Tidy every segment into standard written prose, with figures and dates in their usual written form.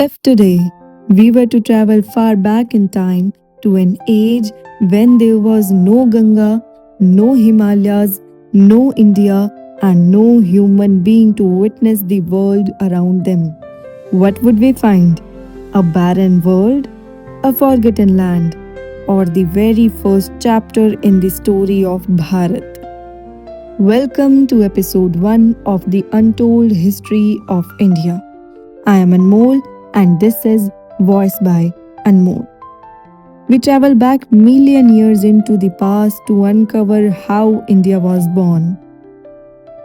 If today we were to travel far back in time to an age when there was no Ganga, no Himalayas, no India, and no human being to witness the world around them, what would we find? A barren world? A forgotten land? Or the very first chapter in the story of Bharat? Welcome to episode 1 of the Untold History of India. I am Anmol and this is Voice by Anmol. We travel back million years into the past to uncover how India was born.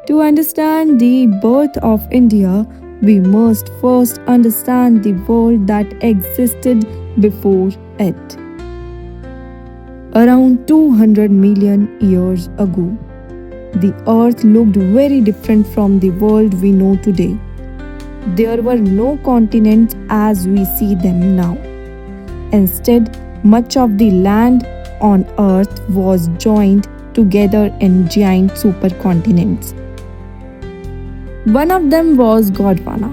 To understand the birth of India, we must first understand the world that existed before it. Around 200 million years ago, the earth looked very different from the world we know today. There were no continents as we see them now. Instead, much of the land on earth was joined together in giant supercontinents. One of them was Gondwana,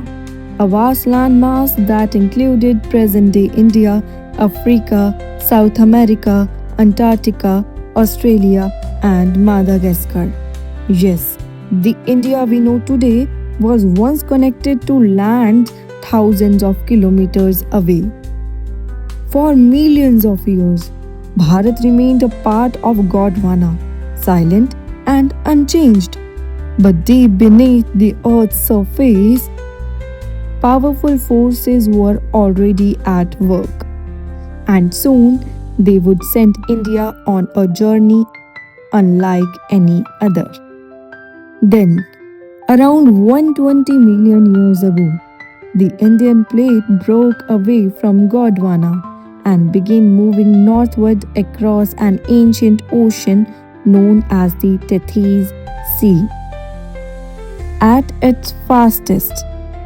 a vast landmass that included present day India, Africa, South America, Antarctica, Australia, and Madagascar. Yes, the India we know today was once connected to land thousands of kilometers away. For millions of years, Bharat remained a part of Gondwana, silent and unchanged. But deep beneath the earth's surface, powerful forces were already at work. And soon they would send India on a journey unlike any other. Then, around 120 million years ago, the Indian plate broke away from Gondwana and began moving northward across an ancient ocean known as the Tethys Sea. At its fastest,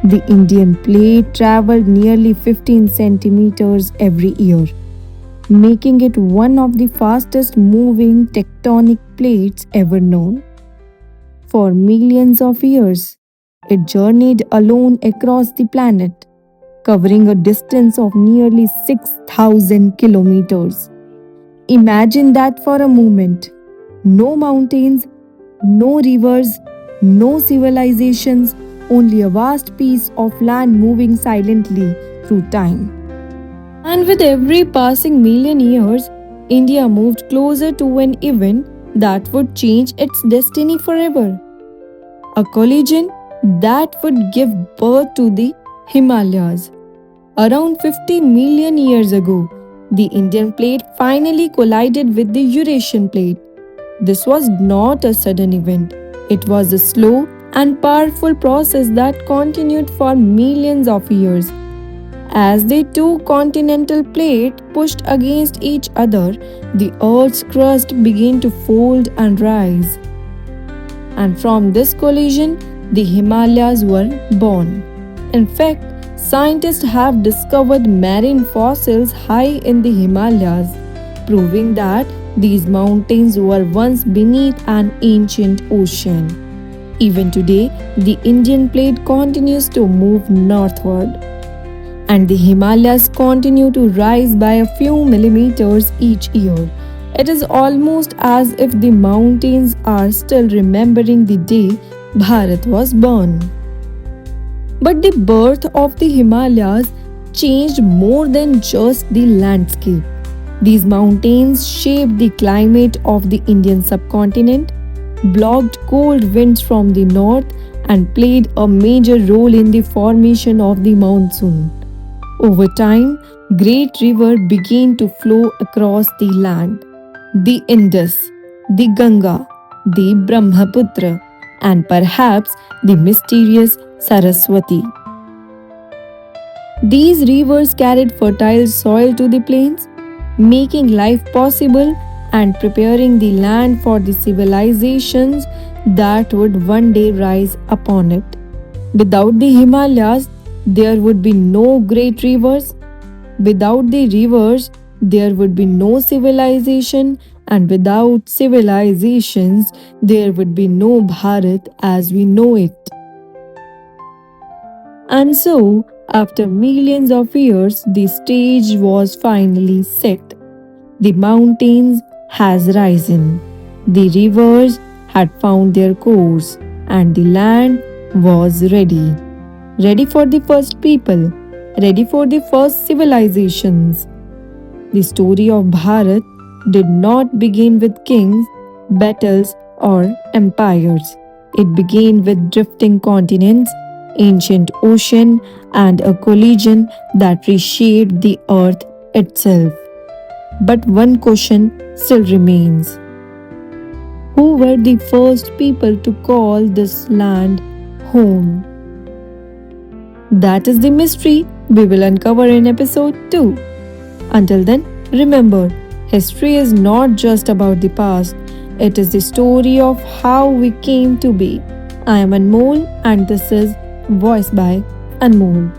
the Indian plate traveled nearly 15 centimeters every year, making it one of the fastest moving tectonic plates ever known. For millions of years, it journeyed alone across the planet, covering a distance of nearly 6,000 kilometers. Imagine that for a moment. No mountains, no rivers, no civilizations, only a vast piece of land moving silently through time. And with every passing million years, India moved closer to an event that would change its destiny forever. A collision that would give birth to the Himalayas. Around 50 million years ago, the Indian plate finally collided with the Eurasian plate. This was not a sudden event, it was a slow and powerful process that continued for millions of years. As the two continental plates pushed against each other, the Earth's crust began to fold and rise. And from this collision, the Himalayas were born. In fact, scientists have discovered marine fossils high in the Himalayas, proving that these mountains were once beneath an ancient ocean. Even today, the Indian plate continues to move northward, and the Himalayas continue to rise by a few millimeters each year. It is almost as if the mountains are still remembering the day Bharat was born. But the birth of the Himalayas changed more than just the landscape. These mountains shaped the climate of the Indian subcontinent, blocked cold winds from the north, and played a major role in the formation of the monsoon. Over time, great rivers began to flow across the land. The Indus, the Ganga, the Brahmaputra, and perhaps the mysterious Saraswati. These rivers carried fertile soil to the plains, making life possible and preparing the land for the civilizations that would one day rise upon it. Without the Himalayas, there would be no great rivers. Without the rivers, there would be no civilization, and without civilizations, there would be no Bharat as we know it. And so, After millions of years, the stage was finally set. The mountains has risen, the rivers had found their course, and the land was ready. Ready for the first people, ready for the first civilizations. The story of Bharat did not begin with kings, battles, or empires. It began with drifting continents, ancient ocean, and a collision that reshaped the earth itself. But one question still remains: who were the first people to call this land home? That is the mystery we will uncover in episode 2. Until then, remember, history is not just about the past, it is the story of how we came to be. I am Anmol, and this is Voice by Anmol.